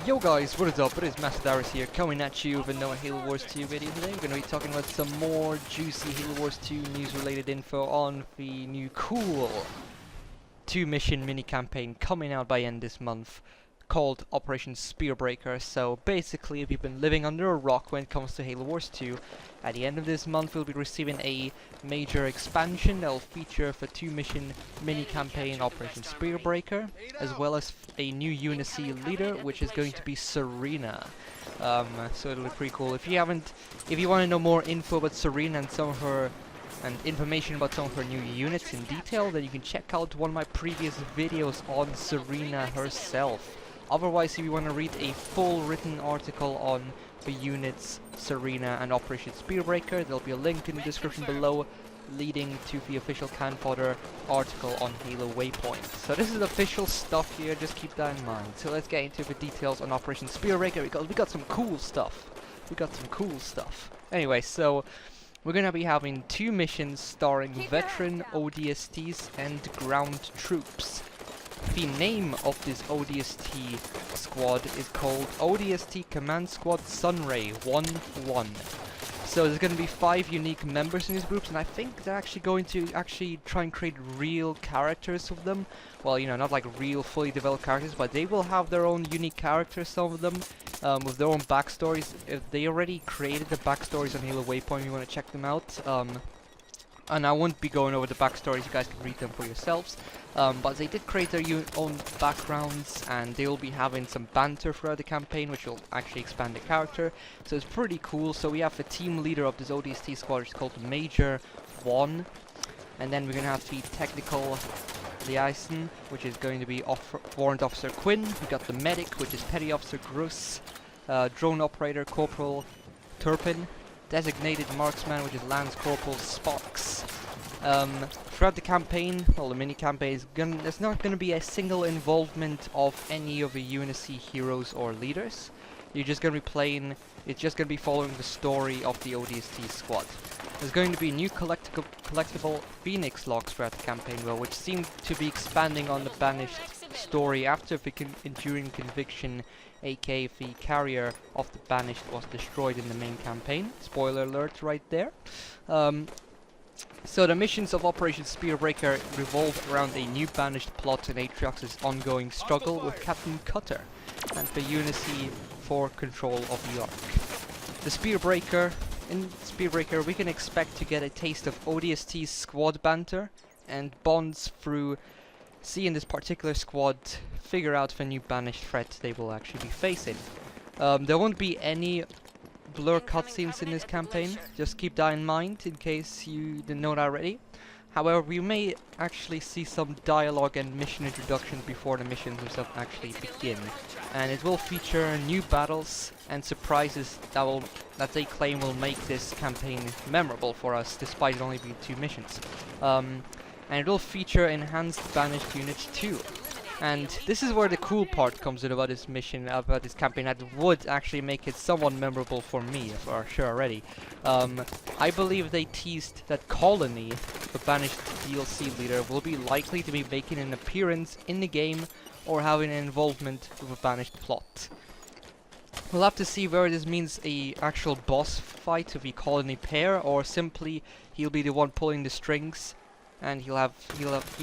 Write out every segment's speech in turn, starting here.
Yo guys, what is up? It is Master here, coming at you with another Halo Wars 2 video today. We're going to be talking about some more juicy Halo Wars 2 news related info on the new cool 2-mission mini-campaign coming out by end this month, called Operation Spearbreaker. So basically, if you've been living under a rock when it comes to Halo Wars 2, at the end of this month we'll be receiving a major expansion that will feature the 2-mission mini-campaign Operation Spearbreaker, as well as a new UNSC leader, which is going to be Serena. So it'll be pretty cool. If you want to know more info about Serena and some of her information about some of her new units in detail, then you can check out one of my previous videos on Serena herself. Otherwise, if you want to read a full written article on the units, Serena and Operation Spearbreaker, there'll be a link in the description below leading to the official Can Fodder article on Halo Waypoint. So this is official stuff here, just keep that in mind. So let's get into the details on Operation Spearbreaker, because we got some cool stuff. Anyway, so we're gonna be having 2 missions starring veteran ODSTs and ground troops. The name of this ODST squad is called ODST Command Squad Sunray 1-1. So there's going to be 5 unique members in these groups, and I think they're actually going to try and create real characters of them. Well, you know, not like real fully developed characters, but they will have their own unique characters, some of them, with their own backstories. If they already created the backstories on Halo Waypoint, you want to check them out. And I won't be going over the backstories, you guys can read them for yourselves. But they did create their own backgrounds, and they will be having some banter throughout the campaign, which will actually expand the character. So it's pretty cool. So we have the team leader of this ODST squad, which is called Major Vaughn. And then we're going to have the technical liaison, which is going to be Warrant Officer Quinn. We got the medic, which is Petty Officer Gruss. Drone operator Corporal Turpin. Designated marksman, which is Lance Corporal Sparks. Throughout the campaign, well, the mini-campaign there's not going to be a single involvement of any of the UNSC heroes or leaders. You're just going to be playing, it's just going to be following the story of the ODST squad. There's going to be new collectible Phoenix logs throughout the campaign, well, which seem to be expanding on the Banished story after the enduring conviction, aka the carrier of the Banished, was destroyed in the main campaign. Spoiler alert right there. So the missions of Operation Spearbreaker revolve around a new Banished plot in Atriox's ongoing struggle with Captain Cutter and the UNSC for control of the Ark. In Spearbreaker we can expect to get a taste of ODST's squad banter and bonds through seeing this particular squad figure out the new Banished threat they will actually be facing. There won't be any blur cutscenes in this campaign, just keep that in mind in case you didn't know that already. However, we may actually see some dialogue and mission introductions before the missions themselves actually begin, and it will feature new battles and surprises that they claim will make this campaign memorable for us, despite it only being 2 missions. And it will feature enhanced Banished units too. And this is where the cool part comes in about this mission, about this campaign, that would actually make it somewhat memorable for me, for sure already. I believe they teased that Colony, the Banished DLC leader, will be likely to be making an appearance in the game or having an involvement with a Banished plot. We'll have to see whether this means a actual boss fight with the Colony pair, or simply he'll be the one pulling the strings. And he'll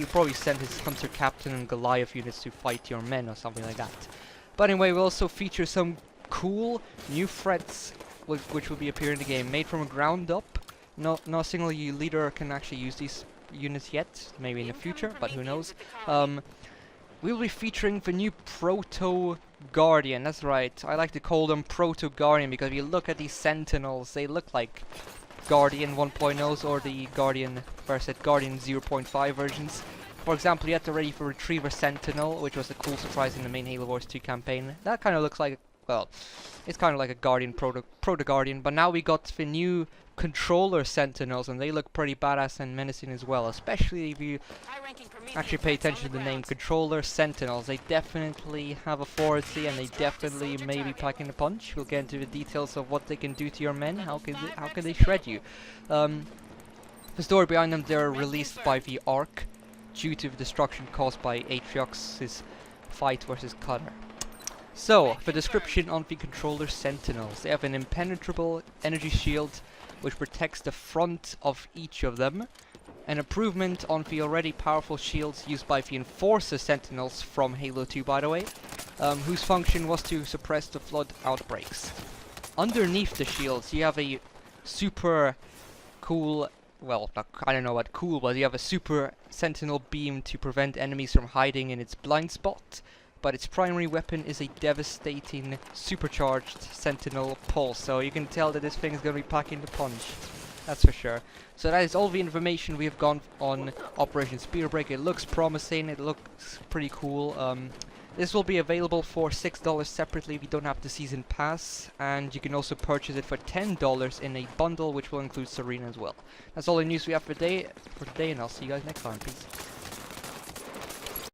probably send his Hunter Captain and Goliath units to fight your men or something like that. But anyway, we'll also feature some cool new threats which will be appearing in the game, made from the ground up. No single leader can actually use these units yet, maybe in the future, but who knows. We'll be featuring the new Proto Guardian. That's right, I like to call them Proto Guardian because if you look at these Sentinels, they look like Guardian 1.0s or the Guardian 0.5 versions. For example, you had to ready for Retriever Sentinel, which was a cool surprise in the main Halo Wars 2 campaign. That kind of looks like, well, it's kind of like a Guardian, Proto Guardian, but now we got the new Controller Sentinels, and they look pretty badass and menacing as well, especially if you actually pay attention to the name Controller Sentinels. They definitely have authority, and they definitely may be packing a punch. We'll get into the details of what they can do to your men, how can they shred you. The story behind them, they're released by the Ark due to the destruction caused by Atriox's fight versus Cutter. So, the description on the controller Sentinels. They have an impenetrable energy shield which protects the front of each of them. An improvement on the already powerful shields used by the Enforcer Sentinels from Halo 2, by the way, whose function was to suppress the flood outbreaks. Underneath the shields you have a super cool, well, I don't know what cool, but you have a super Sentinel beam to prevent enemies from hiding in its blind spot. But its primary weapon is a devastating supercharged Sentinel pulse, so you can tell that this thing is going to be packing the punch. That's for sure. So that is all the information we have gone on Operation Spearbreaker. It looks promising, it looks pretty cool. This will be available for $6 separately if you don't have the season pass, and you can also purchase it for $10 in a bundle which will include Serena as well. That's all the news we have for today, and I'll see you guys next time. Peace.